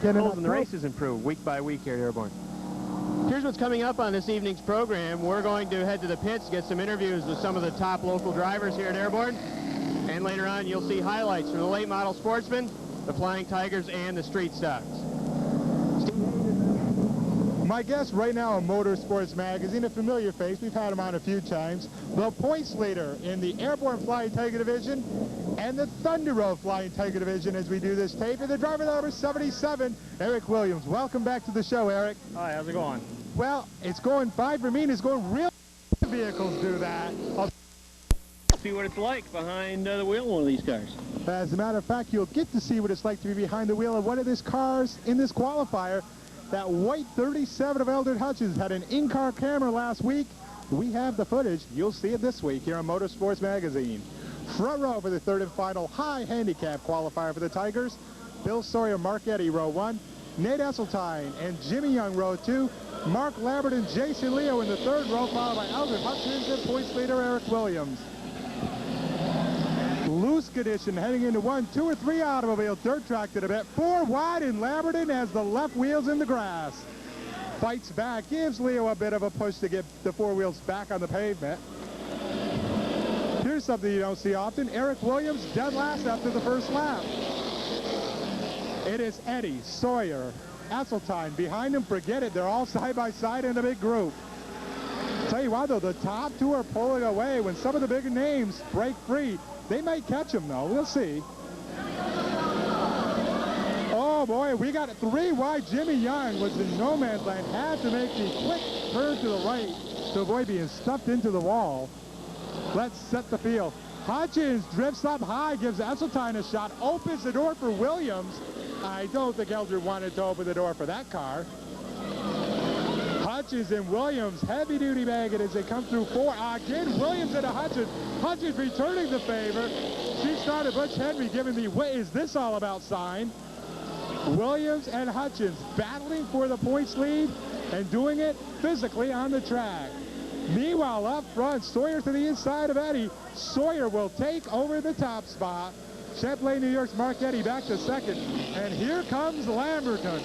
And the races improve week by week here at Airborne. Here's what's coming up on this evening's program. We're going to head to the pits, get some interviews with some of the top local drivers here at Airborne. And later on, you'll see highlights from the late model sportsmen, the Flying Tigers, and the street stocks. My guest right now on MotorSports Magazine, a familiar face. We've had him on a few times. The points leader in the Airborne Flying Tiger Division and the Thunder Road Flying Tiger Division as we do this tape. And the driver number 77, Eric Williams. Welcome back to the show, Eric. Hi, how's it going? Well, it's going fine for me, and it's going real. Vehicles do that. See what it's like behind the wheel of one of these cars. As a matter of fact, you'll get to see what it's like to be behind the wheel of one of these cars in this qualifier. That white 37 of Eldred Hutchins had an in-car camera last week. We have the footage. You'll see it this week here on MotorSports Magazine. Front row for the third and final high handicap qualifier for the Tigers. Bill Sawyer, Mark Eddy, row 1. Nate Esseltine and Jimmy Young, row 2. Mark Lambert and Jason Leo in the third row, followed by Eldred Hutchins and points leader Eric Williams. Loose condition heading into 1, 2, or 3 automobile. Dirt tracked it a bit. 4 wide and Lamberton has the left wheels in the grass. Fights back, gives Leo a bit of a push to get the 4 wheels back on the pavement. Here's something you don't see often. Eric Williams dead last after the first lap. It is Eddy, Sawyer, Esseltine. Behind him, forget it. They're all side by side in a big group. Tell you what, though, the top 2 are pulling away. When some of the bigger names break free, they might catch him, though. We'll see. Oh, boy, we got 3 wide. Jimmy Young was in no man's land. Had to make the quick turn to the right to avoid being stuffed into the wall. Let's set the field. Hutchins drifts up high, gives Esseltine a shot, opens the door for Williams. I don't think Eldred wanted to open the door for that car. Hutchins and Williams, heavy-duty bagging as they come through 4. Again, Williams into Hutchins. Hutchins returning the favor. She started Butch Henry giving the "what is this all about" sign. Williams and Hutchins battling for the points lead and doing it physically on the track. Meanwhile, up front, Sawyer to the inside of Eddy. Sawyer will take over the top spot. Champlain, New York's Mark Eddy back to second. And here comes Lamberton.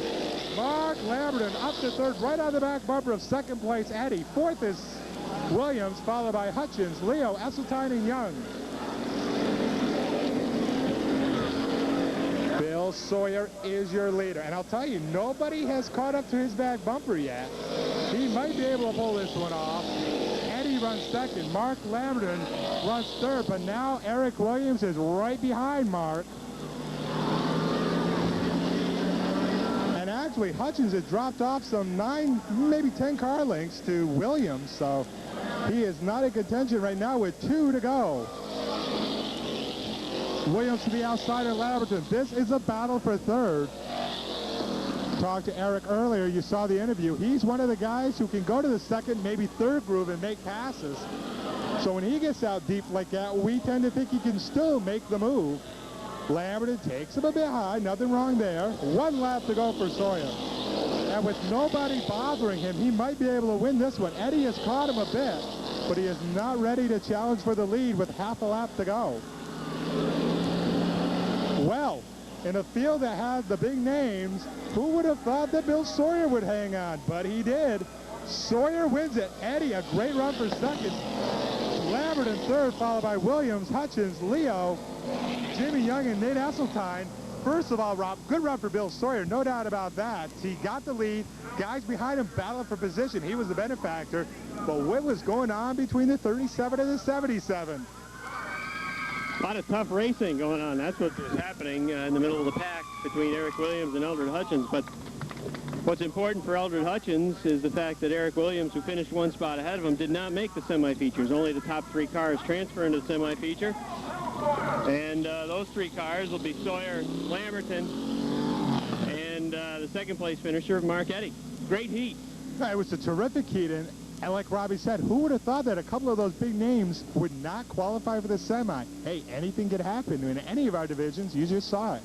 Mark Lamberton up to third, right on the back bumper of second place Eddy. Fourth is Williams, followed by Hutchins, Leo, Esseltine, and Young. Bill Sawyer is your leader. And I'll tell you, nobody has caught up to his back bumper yet. He might be able to pull this one off. Eddy runs second. Mark Lamberton runs third, but now Eric Williams is right behind Mark. And actually, Hutchins has dropped off some 9, maybe 10 car lengths to Williams, so he is not in contention right now with 2 to go. Williams to the outside of Lamberton. This is a battle for third. Talked to Eric earlier. You saw the interview. He's one of the guys who can go to the second, maybe third groove and make passes. So when he gets out deep like that, we tend to think he can still make the move. Lamberton takes him a bit high. Nothing wrong there. 1 lap to go for Sawyer. And with nobody bothering him, he might be able to win this one. Eddy has caught him a bit, but he is not ready to challenge for the lead with half a lap to go. Well, in a field that had the big names, who would have thought that Bill Sawyer would hang on? But he did. Sawyer wins it. Eddy, a great run for second. Lambert in third, followed by Williams, Hutchins, Leo, Jimmy Young, and Nate Esseltine. First of all, Rob, good run for Bill Sawyer, no doubt about that. He got the lead. Guys behind him battling for position. He was the benefactor. But what was going on between the 37 and the 77? A lot of tough racing going on. That's what was happening in the middle of the pack between Eric Williams and Eldred Hutchins. But what's important for Eldred Hutchins is the fact that Eric Williams, who finished 1 spot ahead of him, did not make the semi-features. Only the top 3 cars transfer into the semi-feature. And those 3 cars will be Sawyer, Lamberton, and the second place finisher, Mark Eddy. Great heat. It was a terrific heat. And like Robbie said, who would have thought that a couple of those big names would not qualify for the semi? Hey, anything could happen in any of our divisions. You just saw it.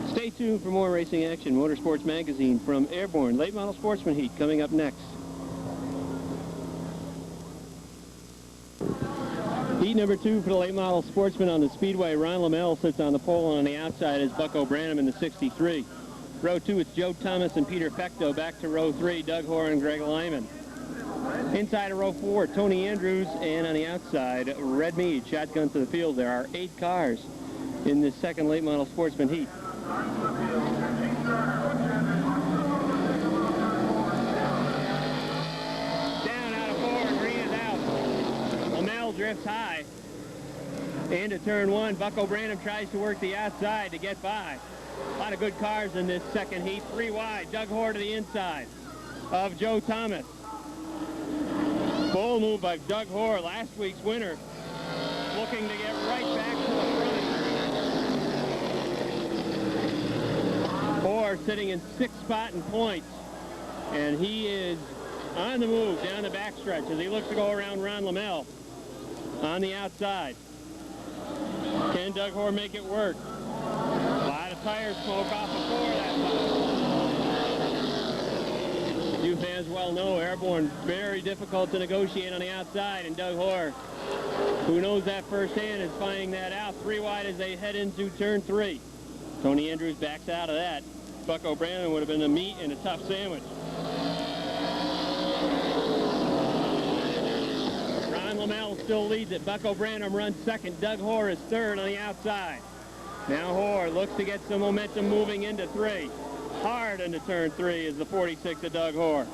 Stay tuned for more racing action. MotorSports Magazine from Airborne. Late model sportsman heat coming up next. Heat number 2 for the late model sportsman on the Speedway. Ron Lamel sits on the pole, and on the outside is Buck O'Branham in the 63. Row 2, it's Joe Thomas and Peter Fecto. Back to row 3, Doug Hoare and Greg Lyman. Inside of row 4, Tony Andrews, and on the outside, Red Mead. Shotgun to the field. There are 8 cars in this second late model sportsman heat. Down out of 4, green is out. Lamel drifts high into turn 1. Buck O'Branham tries to work the outside to get by. A lot of good cars in this second heat. 3 wide. Doug Hoare to the inside of Joe Thomas. Bold move by Doug Hoare, last week's winner, looking to get right back to the front. Hoare sitting in 6th spot in points, and he is on the move down the backstretch as he looks to go around Ron Lamel on the outside. Can Doug Hoare make it work? A lot of tire smoke off of 4 that time. You fans well know Airborne very difficult to negotiate on the outside, and Doug Hoare, who knows that firsthand, is finding that out. 3 wide as they head into turn 3. Tony Andrews backs out of that. Buck O'Brien would have been a meat and a tough sandwich. Ron Lamel still leads it. Buck O'Brien runs 2nd. Doug Hoare is 3rd on the outside. Now Hoare looks to get some momentum moving into 3. Hard into turn 3 is the 46 of Doug Hoare.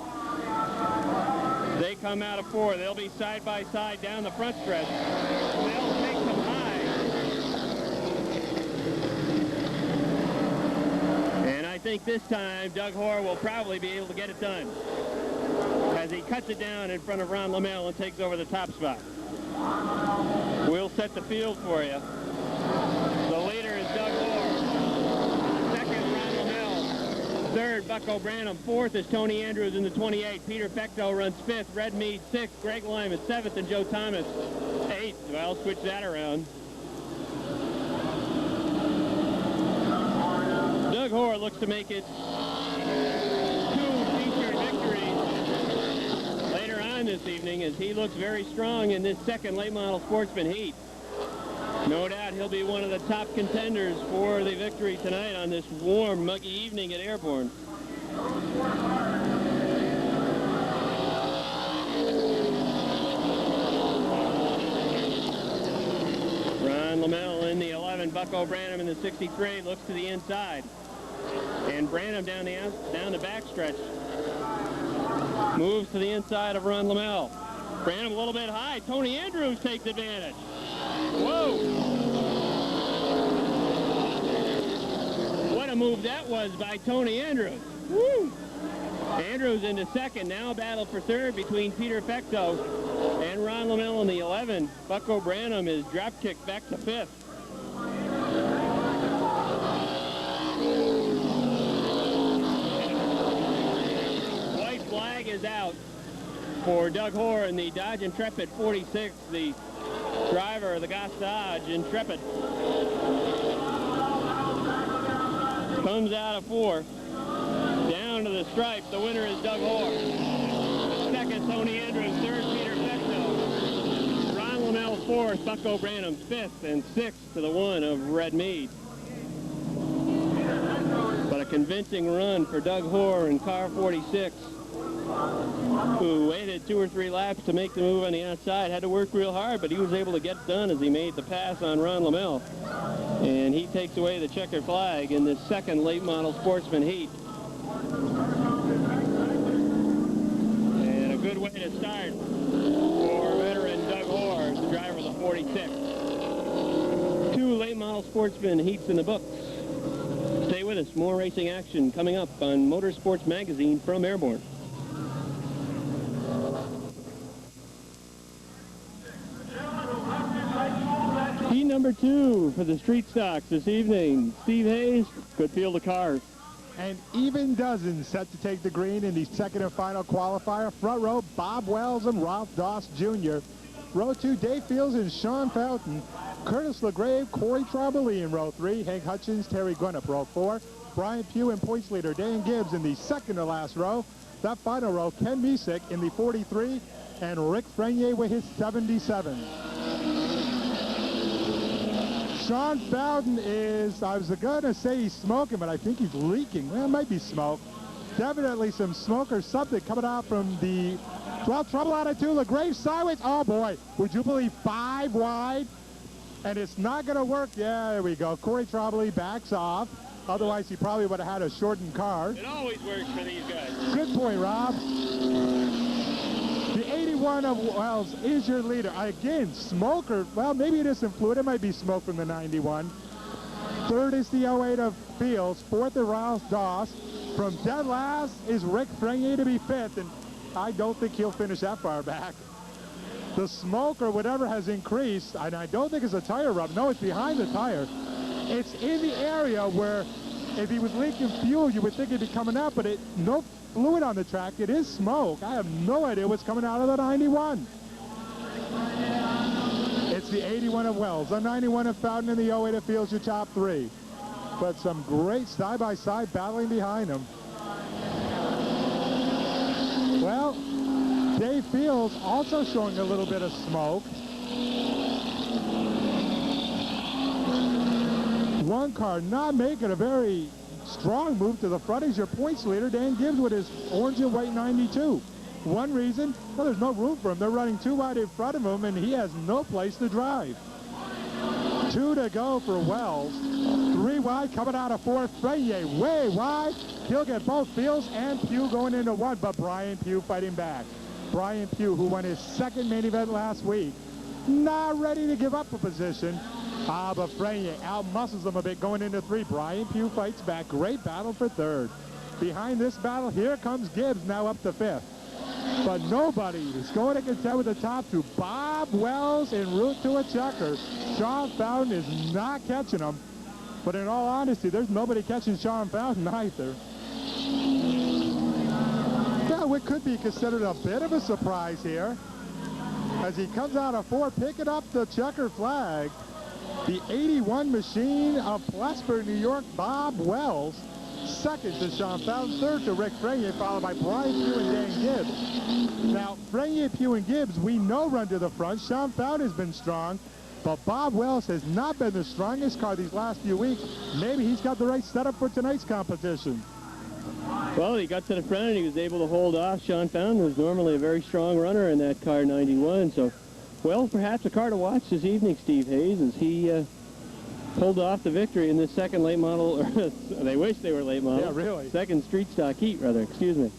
They come out of 4. They'll be side by side down the front stretch. They'll take them high. And I think this time Doug Hoare will probably be able to get it done as he cuts it down in front of Ron Lamel and takes over the top spot. We'll set the field for you. The leader is Doug Hoare. 2nd, Ron Lamel. 3rd, Buck O'Branham. 4th is Tony Andrews in the 28. Peter Fecto runs 5th. Red Mead 6th. Greg Lyman 7th, and Joe Thomas 8th. Well, switch that around. Doug Hoare looks to make it 2 featured victories later on this evening, as he looks very strong in this second late model sportsman heat. No doubt he'll be one of the top contenders for the victory tonight on this warm, muggy evening at Airborne. Ron Lamel in the 11, Buck O'Branham in the 63, looks to the inside. And Branham down the backstretch moves to the inside of Ron Lamel. Branham a little bit high. Tony Andrews takes advantage. Whoa! What a move that was by Tony Andrews. Woo! Andrews into 2nd. Now a battle for 3rd between Peter Fecto and Ron Lamel in the 11. Buck O'Branham is drop kicked back to 5th. White flag is out for Doug Hoare in the Dodge Intrepid 46. The driver of the Goss Dodge Intrepid comes out of 4. Down to the stripe. The winner is Doug Hoare. 2nd, Tony Andrews. 3rd, Peter Fecto. Ron Lamel 4th. Buck O'Branham 5th, and 6th to the 1 of Red Mead. But a convincing run for Doug Hoare in car 46. Who waited 2 or 3 laps to make the move on the outside. Had to work real hard, but he was able to get it done as he made the pass on Ron Lamel. And he takes away the checkered flag in this second late model sportsman heat. And a good way to start for veteran Doug Hoare, the driver of the 46. 2 late model sportsman heats in the books. Stay with us. More racing action coming up on MotorSports Magazine from Airborne. Heat number 2 for the street stocks this evening. Steve Hayes could field the cars. An even dozen set to take the green in the 2nd and final qualifier. Front row, Bob Wells and Ralph Doss Jr. Row 2, Dave Fields and Sean Fountain. Curtis LaGrave, Corey Trarboli in row 3. Hank Hutchins, Terry Gunnip, row 4. Brian Pugh and points leader Dan Gibbs in the 2nd to last row. That final row, Ken Misick in the 43 and Rick Frenier with his 77. Sean Fountain is, I was going to say he's smoking, but I think he's leaking. Well, it might be smoke. Definitely some smoke or something coming out from the, well, trouble out of two. LaGrave sideways. Oh, boy. Would you believe 5 wide? And it's not going to work. Yeah, there we go. Corey Trombley backs off. Otherwise, he probably would have had a shortened car. It always works for these guys. Good point, Rob. The 81 of Wells is your leader. Again, smoker. Well, maybe it isn't fluid. It might be smoke from the 91. Third is the 08 of Fields. Fourth is Rouse Doss. From dead last is Rick Frenier to be fifth, and I don't think he'll finish that far back. The smoke or whatever has increased, and I don't think it's a tire rub. No, it's behind the tire. It's in the area where if he was leaking fuel, you would think it'd be coming out, but no fluid on the track. It is smoke. I have no idea what's coming out of the 91. It's the 81 of Wells, the 91 of Fountain, and the 08 of Fields, your top three. But some great side-by-side battling behind them. Well, Dave Fields also showing a little bit of smoke. One car not making a very strong move to the front is your points leader, Dan Gibbs, with his orange and white 92. One reason, well, there's no room for him. They're running 2 wide in front of him, and he has no place to drive. 2 to go for Wells. 3 wide coming out of 4th. Frenier way wide. He'll get both Fields and Pugh going into 1, but Brian Pugh fighting back. Brian Pugh, who won his second main event last week, not ready to give up a position. But Frenier out-muscles him a bit going into 3. Brian Pugh fights back. Great battle for 3rd. Behind this battle, here comes Gibbs, now up to 5th. But nobody is going to contend with the top 2. Bob Wells en route to a checker. Sean Fountain is not catching him. But in all honesty, there's nobody catching Sean Fountain either. Now, it could be considered a bit of a surprise here as he comes out of 4, picking up the checker flag. The 81 machine of Plattsburgh, New York, Bob Wells. Second to Sean Fountain, third to Rick Frenier, followed by Brian Pugh and Dan Gibbs. Now, Frenier, Pugh, and Gibbs, we know run to the front. Sean Fountain has been strong, but Bob Wells has not been the strongest car these last few weeks. Maybe he's got the right setup for tonight's competition. Well, he got to the front and he was able to hold off Sean Fountain, who's normally a very strong runner in that car 91. So, well, perhaps a car to watch this evening, Steve Hayes, as he pulled off the victory in this second late model, or they wish they were late model. Yeah, really. Second street stock heat, rather, excuse me.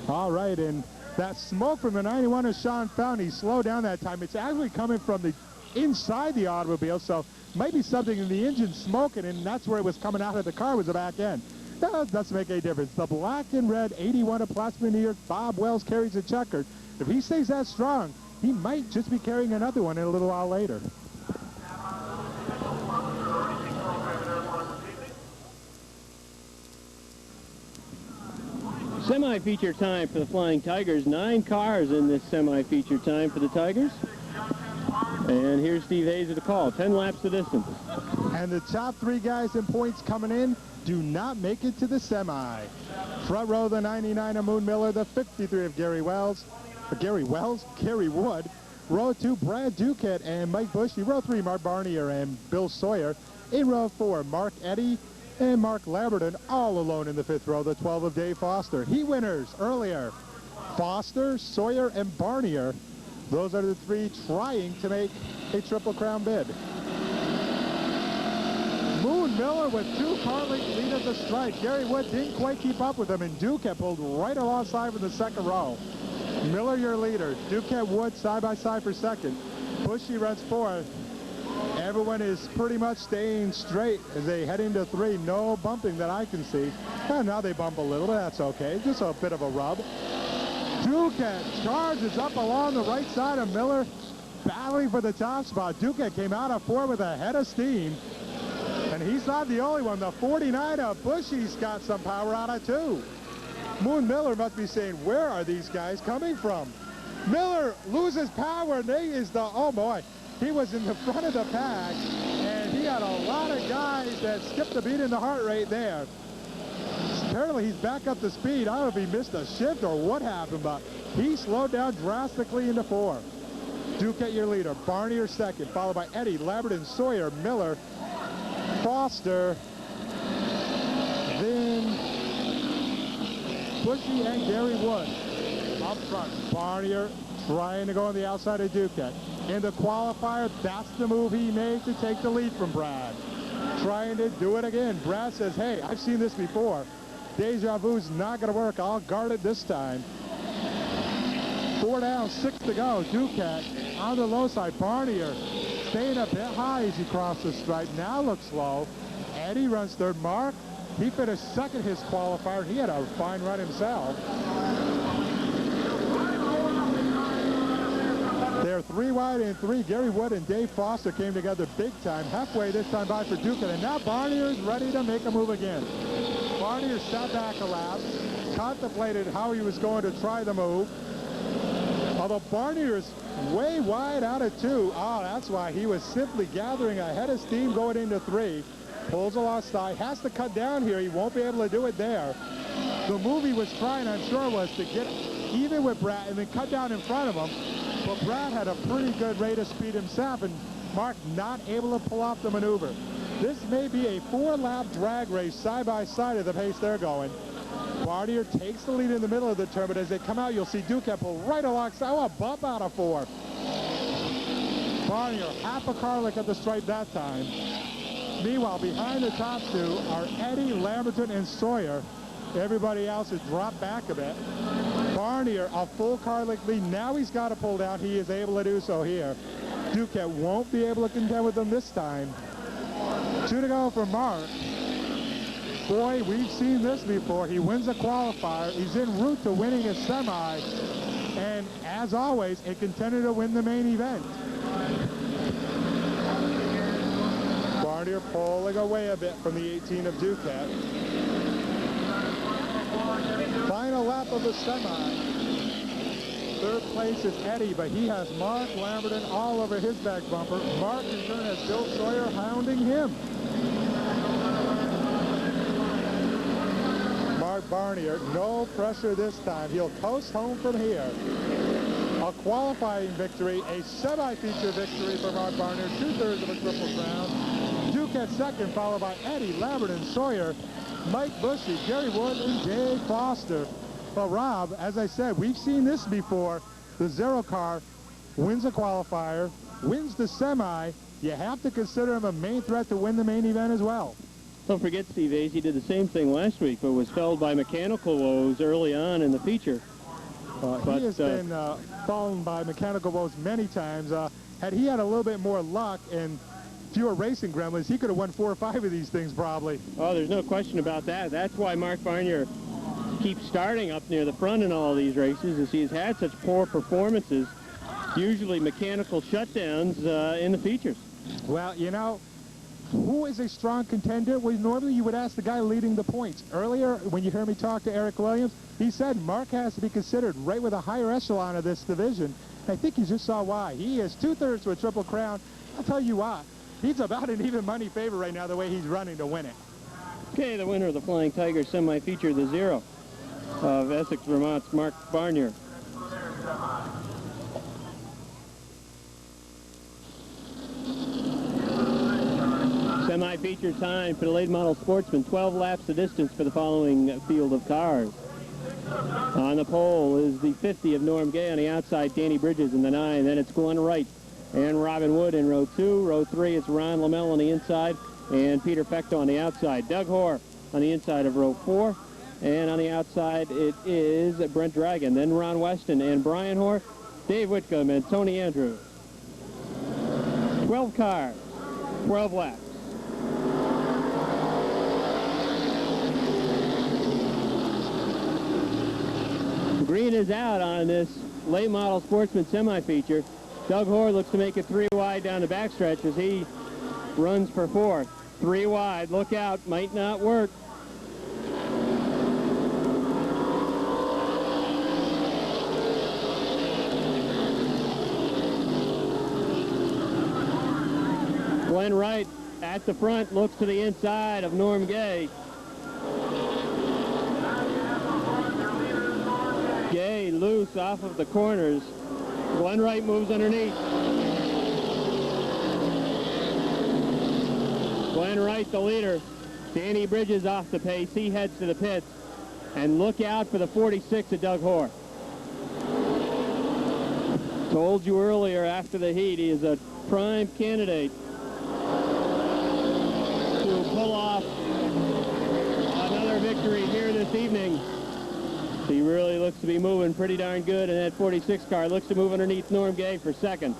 All right, and that smoke from the 91 of Sean Fountain, he slowed down that time. It's actually coming from the inside the automobile, so maybe something in the engine smoking, and that's where it was coming out of the car was the back end. That doesn't make any difference. The black and red 81 of Plattsburgh, New York, Bob Wells carries a checkered. If he stays that strong, he might just be carrying another one in a little while later. Semi-feature time for the Flying Tigers. 9 cars in this semi-feature time for the Tigers. And here's Steve Hayes with the call. 10 laps the distance. And the top 3 guys in points coming in do not make it to the semi. Front row, the 99 of Moon Miller, the 53 of Gary Wood. Row 2, Brad Duquette and Mike Bushy. Row 3, Mark Barnier and Bill Sawyer. In row 4, Mark Eddy and Mark Laberton, all alone in the 5th row, the 12 of Dave Foster. Heat winners earlier, Foster, Sawyer, and Barnier. Those are the 3 trying to make a Triple Crown bid. Moon Miller with 2 car length lead at the stripe. Gary Wood didn't quite keep up with him, and Duquette pulled right alongside from the 2nd row. Miller, your leader. Duquette, Wood side by side for 2nd. Bushy runs 4th. Everyone is pretty much staying straight as they head into 3. No bumping that I can see. And now they bump a little, but that's okay. Just a bit of a rub. Duquette charges up along the right side of Miller, battling for the top spot. Duquette came out of 4 with a head of steam. And he's not the only one. The 49 of Bushy's got some power out of 2. Moon Miller must be saying, where are these guys coming from? Miller loses power, and oh boy, he was in the front of the pack, and he had a lot of guys that skipped a beat in the heart rate there. Apparently he's back up to speed. I don't know if he missed a shift or what happened, but he slowed down drastically into 4. Duquette your leader. Barnier second, followed by Eddy, Labradin, Sawyer, Miller, Foster, then Bushy and Gary Wood. Up front, Barnier trying to go on the outside of Duquette. In the qualifier, that's the move he made to take the lead from Brad. Trying to do it again. Brad says, hey, I've seen this before. Deja vu's not going to work. I'll guard it this time. 4 down, 6 to go. Duquette on the low side. Barnier staying a bit high as he crosses the stripe. Now looks low. Eddy runs third. Mark, he finished second his qualifier. He had a fine run himself. They're 3 wide and 3. Gary Wood and Dave Foster came together big time. Halfway this time by for Duquette. And now Barnier is ready to make a move again. Barnier sat back a lap, contemplated how he was going to try the move. Although Barnier is way wide out of 2. Oh, that's why he was simply gathering a head of steam going into 3. Pulls alongside, has to cut down here. He won't be able to do it there. The move he was trying, I'm sure, was to get even with Brad and then cut down in front of him. But Brad had a pretty good rate of speed himself, and Mark not able to pull off the maneuver. This may be a 4-lap drag race side by side at the pace they're going. Barnier takes the lead in the middle of the turn, but as they come out, you'll see Duquette pull right alongside. Oh, a bump out of 4. Barnier half a car length at the stripe that time. Meanwhile, behind the top 2 are Eddy, Lamberton, and Sawyer. Everybody else has dropped back a bit. Barnier, a full car length lead. Now he's got to pull down. He is able to do so here. Duquette won't be able to contend with them this time. 2 to go for Mark. Boy, we've seen this before. He wins a qualifier. He's en route to winning a semi. And as always, a contender to win the main event. Barnier pulling away a bit from the 18 of Duquette. Final lap of the semi. Third place is Eddy, but he has Mark Lamberton all over his back bumper. Mark in turn has Bill Sawyer hounding him. Mark Barnier, no pressure this time. He'll coast home from here. A qualifying victory, a semi-feature victory for Mark Barnier, 2/3 of a Triple Crown. Duquette second, followed by Eddy, Lamberton, Sawyer, Mike Bushy, Gary Wood, and Dave Foster. Well, Rob, as I said, we've seen this before. The Zero car wins a qualifier, wins the semi. You have to consider him a main threat to win the main event as well. Don't forget, Steve Ace, he did the same thing last week, but was felled by mechanical woes early on in the feature. He has been fallen by mechanical woes many times. Had he had a little bit more luck and fewer racing gremlins, he could have won 4 or 5 of these things probably. Oh, there's no question about that. That's why Mark Barnier keeps starting up near the front in all these races, is he's had such poor performances, usually mechanical shutdowns in the features. Well, you know, who is a strong contender? Well, normally you would ask the guy leading the points. Earlier, when you heard me talk to Eric Williams, he said Mark has to be considered right with a higher echelon of this division. I think you just saw why. He is 2/3 to a Triple Crown. I'll tell you what, he's about an even money favorite right now the way he's running to win it. Okay, the winner of the Flying Tiger semi-feature, the Zero of Essex, Vermont's Mark Barnier. Semi-feature time for the late model sportsman. 12 laps the distance for the following field of cars. On the pole is the 50 of Norm Gay. On the outside, Danny Bridges in the 9. Then it's Glenn Wright and Robin Wood in row 2. Row 3, it's Ron Lamell on the inside and Peter Fecto on the outside. Doug Hoare on the inside of row 4. And on the outside, it is Brent Dragon. Then Ron Weston and Brian Hoare, Dave Whitcomb and Tony Andrews. 12 cars, 12 laps. Green is out on this late model sportsman semi-feature. Doug Hoare looks to make it 3 wide down the backstretch as he runs for 4th. 3 wide, look out, might not work. Glenn Wright at the front looks to the inside of Norm Gay. Gay loose off of the corners. Glenn Wright moves underneath. Wright, the leader. Danny Bridges off the pace. He heads to the pits. And look out for the 46 of Doug Hoare. Told you earlier after the heat, he is a prime candidate to pull off another victory here this evening. He really looks to be moving pretty darn good, and that 46 car looks to move underneath Norm Gay for second.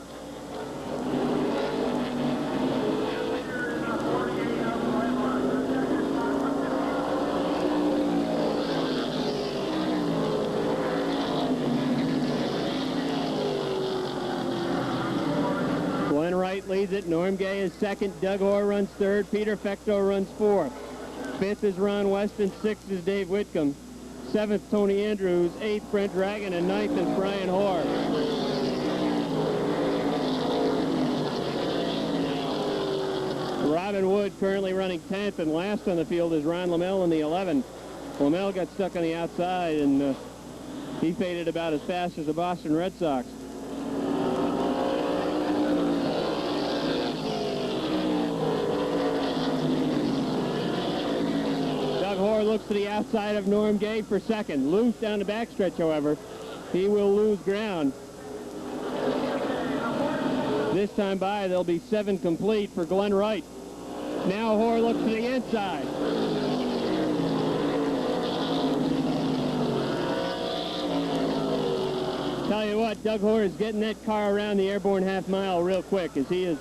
Glenn Wright leads it. Norm Gay is second. Doug Hoare runs third. Peter Fecto runs fourth. Fifth is Ron Weston. Sixth is Dave Whitcomb. Seventh, Tony Andrews. Eighth, Brent Dragon. And ninth is Brian Hoare. Robin Wood currently running 10th, and last on the field is Ron Lamel in the 11. Lamel got stuck on the outside, and he faded about as fast as the Boston Red Sox. Hoare looks to the outside of Norm Gay for second. Loose down the backstretch, however. He will lose ground. This time by, there'll be 7 complete for Glenn Wright. Now Hoare looks to the inside. Tell you what, Doug Hoare is getting that car around the Airborne half mile real quick, as he is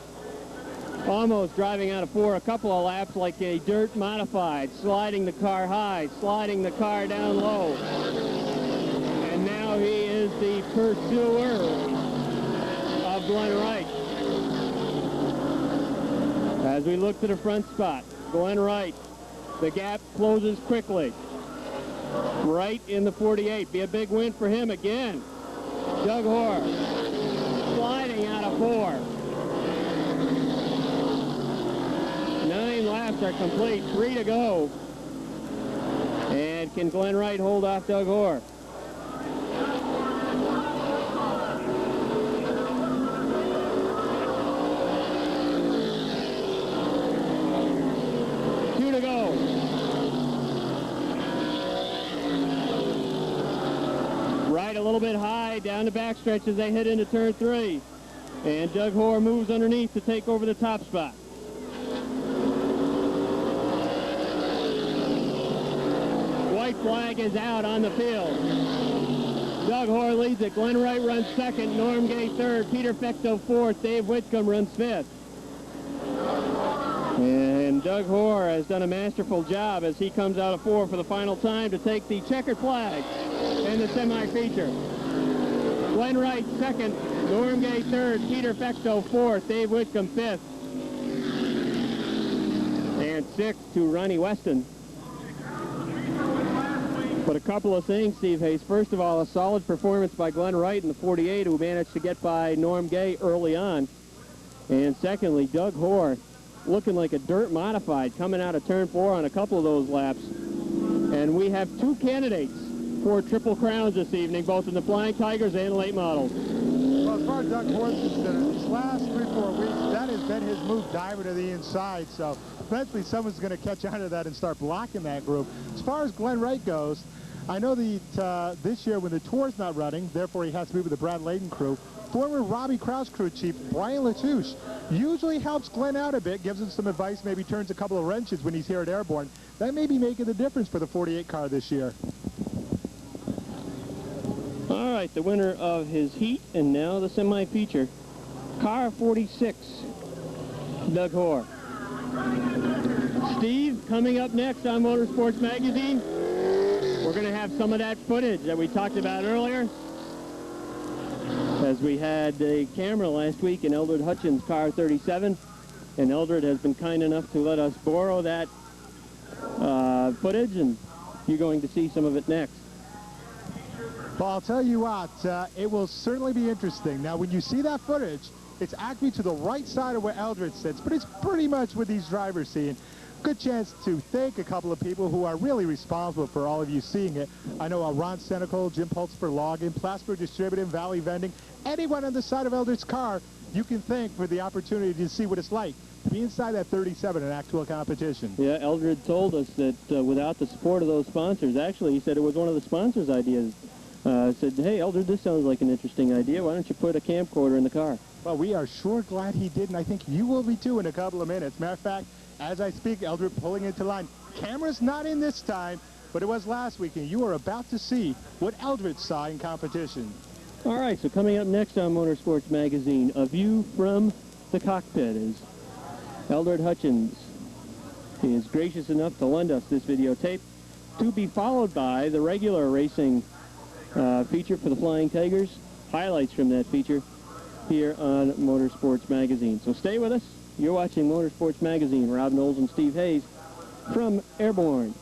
almost driving out of 4 a couple of laps like a dirt modified, sliding the car high, sliding the car down low. And now he is the pursuer of Glenn Wright. As we look to the front spot, Glenn Wright, the gap closes quickly. Wright in the 48, be a big win for him again. Doug Hoare sliding out of 4. 9 laps are complete, 3 to go. And can Glenn Wright hold off Doug Hoare? Two to go. Wright a little bit high down the backstretch as they head into turn 3. And Doug Hoare moves underneath to take over the top spot. White flag is out on the field. Doug Hoare leads it. Glenn Wright runs second. Norm Gay third. Peter Fecto fourth. Dave Whitcomb runs fifth. And Doug Hoare has done a masterful job as he comes out of 4 for the final time to take the checkered flag in the semi-feature. Glenn Wright second. Norm Gay third. Peter Fecto fourth. Dave Whitcomb fifth. And sixth to Ronnie Weston. But a couple of things, Steve Hayes. First of all, a solid performance by Glenn Wright in the 48, who managed to get by Norm Gay early on. And secondly, Doug Hoare looking like a dirt modified coming out of turn 4 on a couple of those laps. And we have 2 candidates for Triple Crowns this evening, both in the Flying Tigers and late models. Well, as far as Doug Hoare is concerned, these last 3-4 weeks, that has been his move, diver to the inside. So eventually someone's going to catch on to that and start blocking that group. As far as Glenn Wright goes, I know that this year when the Tour's not running, therefore he has to be with the Brad Layton crew, former Robbie Krause crew chief Brian Latouche usually helps Glenn out a bit, gives him some advice, maybe turns a couple of wrenches when he's here at Airborne. That may be making the difference for the 48 car this year. All right, the winner of his heat and now the semi-feature, car 46, Doug Hoare. Steve, coming up next on Motorsports Magazine, we're going to have some of that footage that we talked about earlier, as we had a camera last week in Eldred Hutchins' car 37, and Eldred has been kind enough to let us borrow that footage, and you're going to see some of it next. Well, I'll tell you what, it will certainly be interesting. Now, when you see that footage, it's actually to the right side of where Eldred sits, but it's pretty much what these drivers see. Good chance to thank a couple of people who are really responsible for all of you seeing it. I know Ron Senecal, Jim Pultz Logging, Plattsburgh Distributing, Valley Vending, anyone on the side of Eldred's car you can thank for the opportunity to see what it's like to be inside that 37 in actual competition. Yeah, Eldred told us that without the support of those sponsors, actually, he said it was one of the sponsors' ideas. Said, hey, Eldred, this sounds like an interesting idea. Why don't you put a camcorder in the car? Well, we are sure glad he did, and I think you will be too in a couple of minutes. Matter of fact, as I speak, Eldred pulling into line. Camera's not in this time, but it was last week, and you are about to see what Eldred saw in competition. All right, so coming up next on Motorsports Magazine, a view from the cockpit is Eldred Hutchins. He is gracious enough to lend us this videotape, to be followed by the regular racing feature for the Flying Tigers, highlights from that feature here on Motorsports Magazine. So stay with us. You're watching Motorsports Magazine. Rob Knowles and Steve Hayes from Airborne.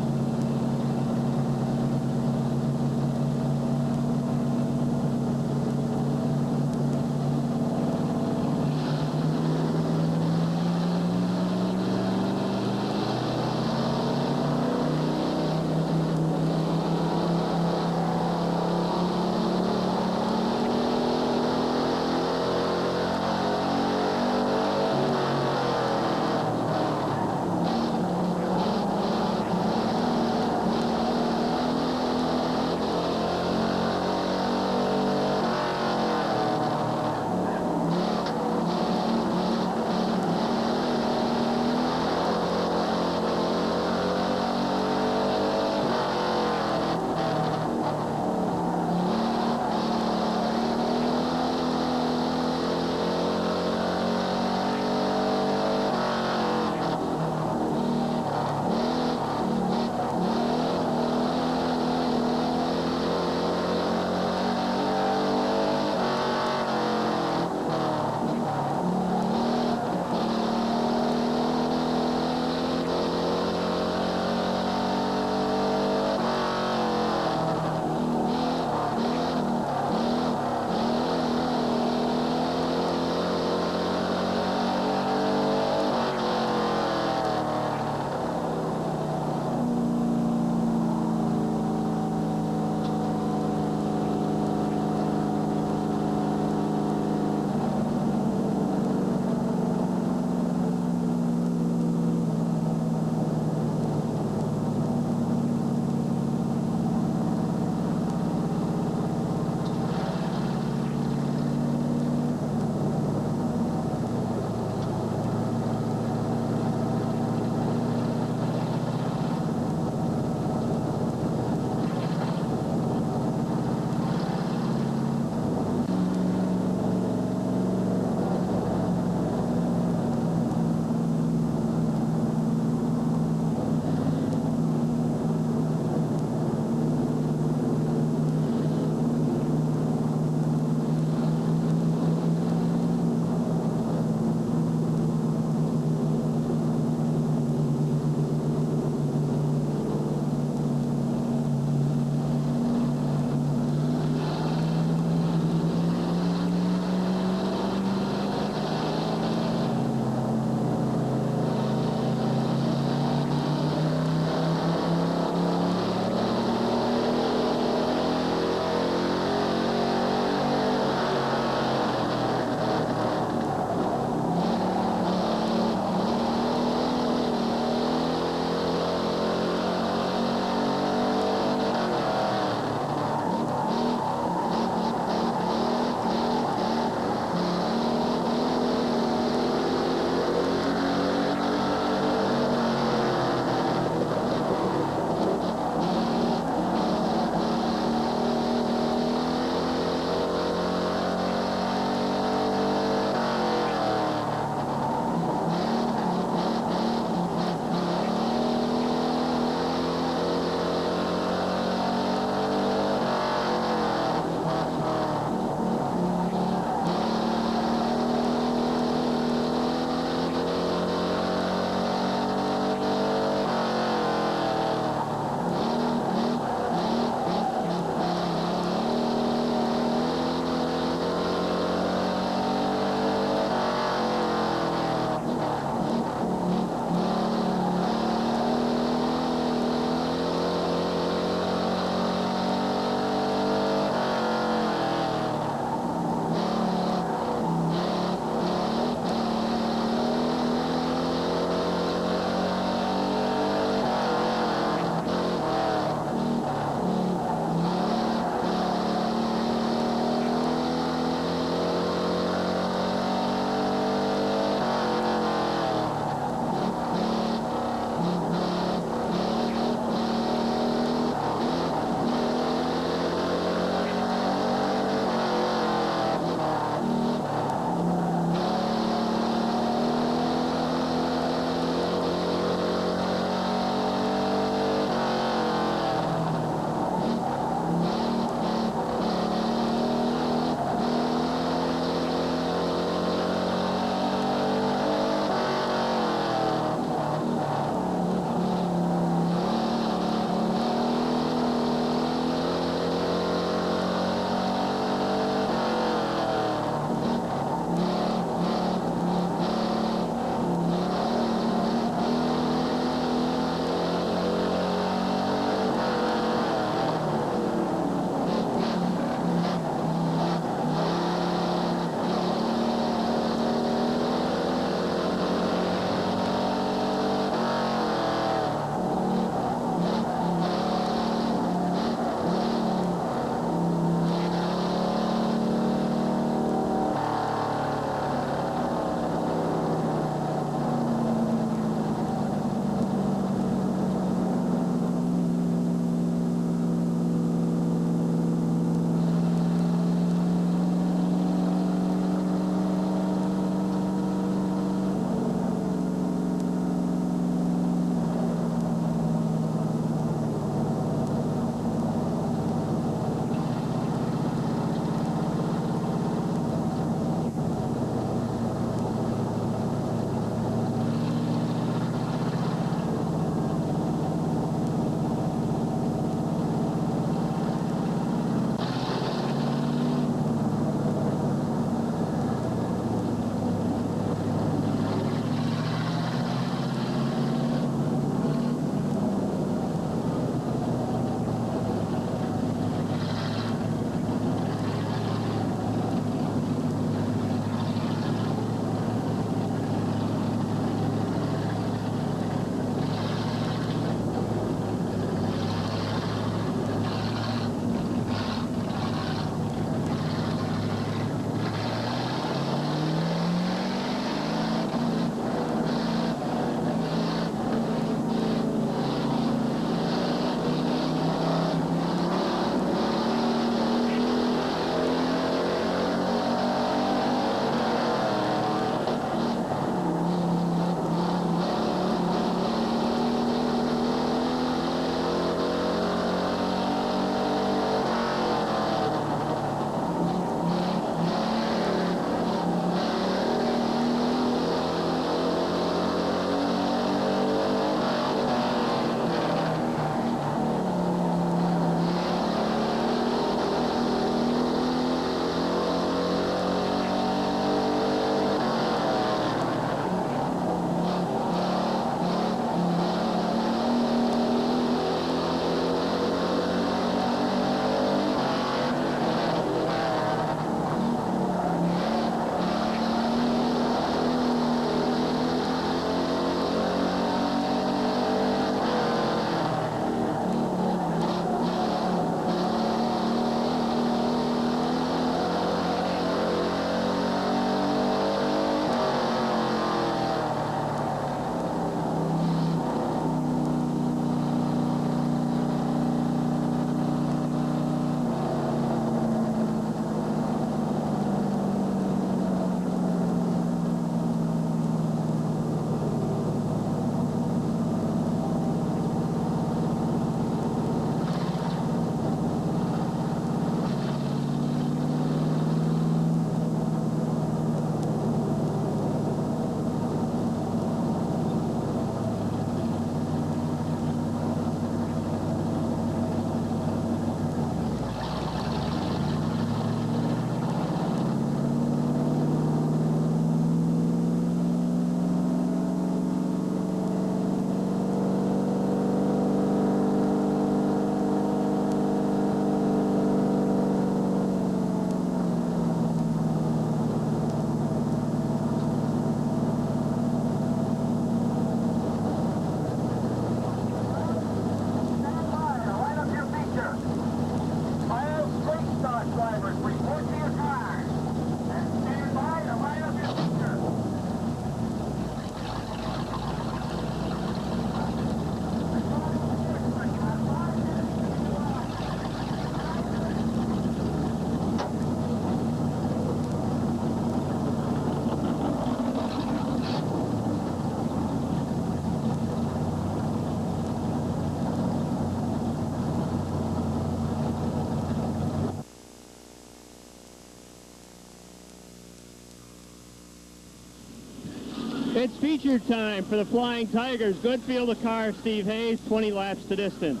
it's feature time for the Flying Tigers. Good field of cars, Steve Hayes, 20 laps to distance.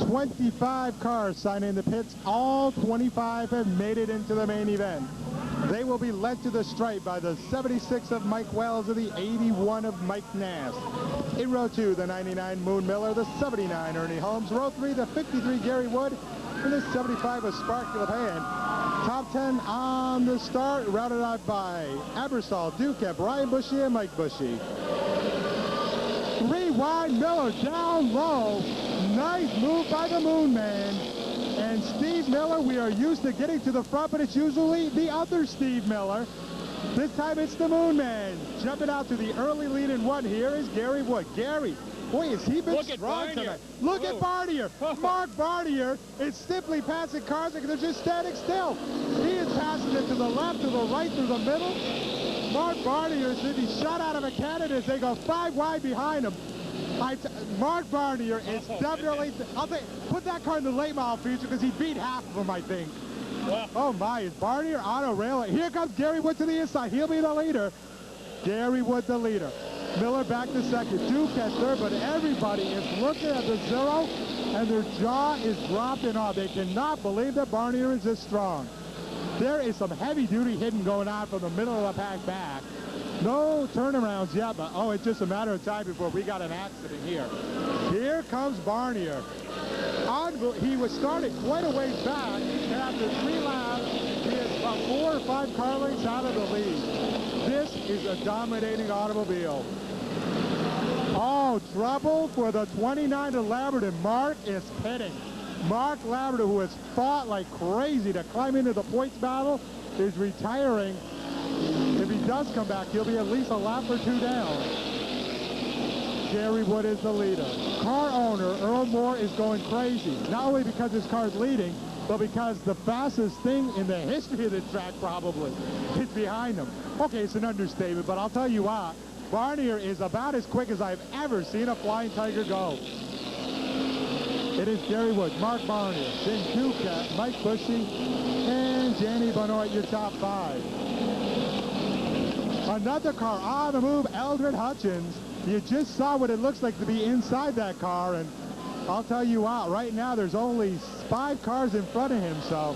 25 cars signed in the pits. All 25 have made it into the main event. They will be led to the stripe by the 76 of Mike Wells and the 81 of Mike Nass. In row 2, the 99 Moon Miller, the 79 Ernie Holmes. Row 3, the 53 Gary Wood, and the 75 of Sparky LePan. Top 10 on the start, routed out by Ebersol, Duquette, Brian Bushy, and Mike Bushy. 3 wide, Miller down low. Nice move by the Moon Man. And Steve Miller, we are used to getting to the front, but it's usually the other Steve Miller. This time it's the Moon Man. Jumping out to the early lead in one here is Gary Wood. Gary, boy, has he been strong tonight. Look at Barnier. Mark Barnier is simply passing cars like they're just standing still. He is passing it to the left, to the right, through the middle. Mark Barnier is to be shot out of a cannon as they go 5 wide behind him. Mark Barnier is definitely, put that car in the late model feature because he beat half of them, I think. Wow. Oh my, is Barnier on a rail? Here comes Gary Wood to the inside. He'll be the leader. Gary Wood the leader. Miller back to second. Duke at third, but everybody is looking at the zero and their jaw is dropping off. They cannot believe that Barnier is this strong. There is some heavy duty hitting going on from the middle of the pack back. No turnarounds yet, but oh, it's just a matter of time before we got an accident here. Here comes Barnier. He was started quite a ways back, and after 3 laps, he is about 4 or 5 car lengths out of the lead. This is a dominating automobile. Oh, trouble for the 29 of Labrador. Mark is pitting. Mark Labrador, who has fought like crazy to climb into the points battle, is retiring. If he does come back, he'll be at least a lap or 2 down. Gary Wood is the leader. Car owner Earl Moore is going crazy, not only because his car is leading, but because the fastest thing in the history of the track probably is behind him. Okay, it's an understatement, but I'll tell you what, Barnier is about as quick as I've ever seen a Flying Tiger go. It is Gary Wood, Mark Barnier, then Duquette, Mike Bushy, and Danny Benoit, your top 5. Another car on the move, Eldred Hutchins. You just saw what it looks like to be inside that car, and I'll tell you what, right now there's only 5 cars in front of him, so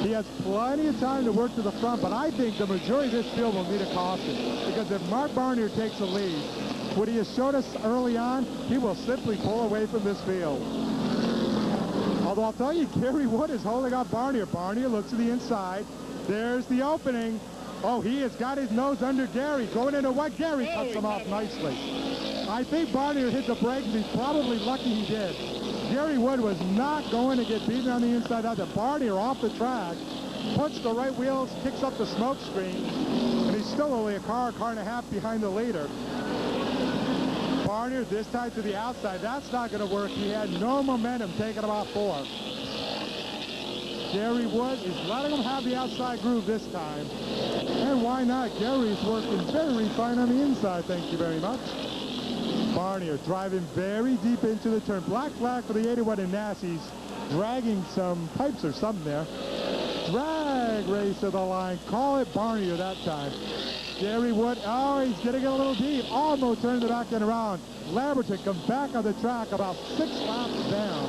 he has plenty of time to work to the front, but I think the majority of this field will need a caution, because if Mark Barnier takes the lead, what he has showed us early on, he will simply pull away from this field. Although I'll tell you, Gary Wood is holding up Barnier. Barnier looks to the inside. There's the opening. Oh, he has got his nose under Gary. Going into what? Gary cuts him off nicely. I think Barnier hit the brakes. He's probably lucky he did. Gary Wood was not going to get beaten on the inside out. Barnier off the track, puts the right wheels, kicks up the smoke screen, and he's still only a car and a half behind the leader. Barnier this time to the outside. That's not going to work. He had no momentum, taking about 4. Gary Wood is letting him have the outside groove this time. And why not? Gary's working very fine on the inside, thank you very much. Barnier driving very deep into the turn. Black flag for the 81 and Nass. He's dragging some pipes or something there. Drag race to the line. Call it Barnier that time. Gary Wood, oh, he's getting a little deep. Almost turned the back end around. Lamberton comes back on the track about 6 laps down.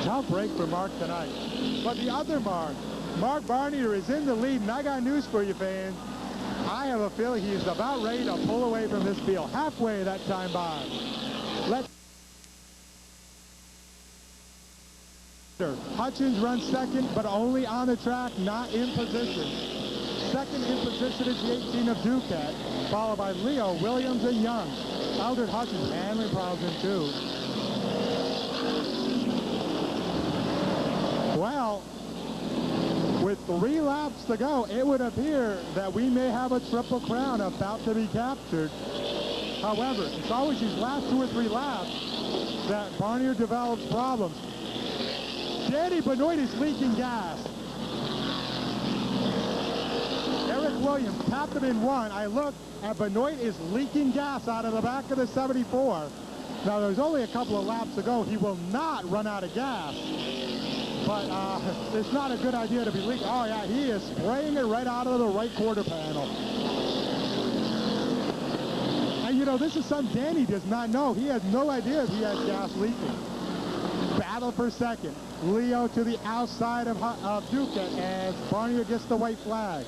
Tough break for Mark tonight. But the other Mark Barnier is in the lead, and I got news for you, fans. I have a feeling he's about ready to pull away from this field. Halfway that time by. Hutchins runs second, but only on the track, not in position. Second in position is the 18 of Duquette, followed by Leo, Williams, and Young. Eldred Hutchins handling problems in 2. Well, with 3 laps to go, it would appear that we may have a triple crown about to be captured. However, it's always these last 2 or 3 laps that Barnier develops problems. Danny Benoit is leaking gas. Eric Williams tapped him in 1. I looked, and Benoit is leaking gas out of the back of the 74. Now, there's only a couple of laps to go. He will not run out of gas. But it's not a good idea to be leaking. Oh, yeah, he is spraying it right out of the right quarter panel. you know, this is something Danny does not know. He has no idea if he has gas leaking. Battle for second. Leo to the outside of Duquette as Barnier gets the white flag.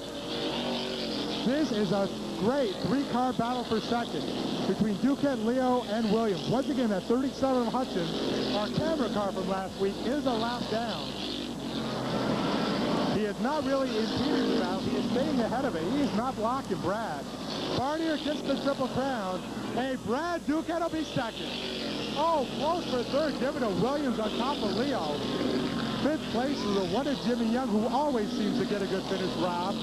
This is a great three-car battle for second between Duquette, Leo, and Williams. Once again, that 37 of Hutchins, our camera car from last week, is a lap down. He is not really impeding the battle. He is staying ahead of it. He is not blocking Brad. Barnier gets the Triple Crown. Hey, Brad Duquette will be second. Oh, close for third, giving to Williams on top of Leo. Fifth place is the one of Jimmy Young, who always seems to get a good finish, Rob.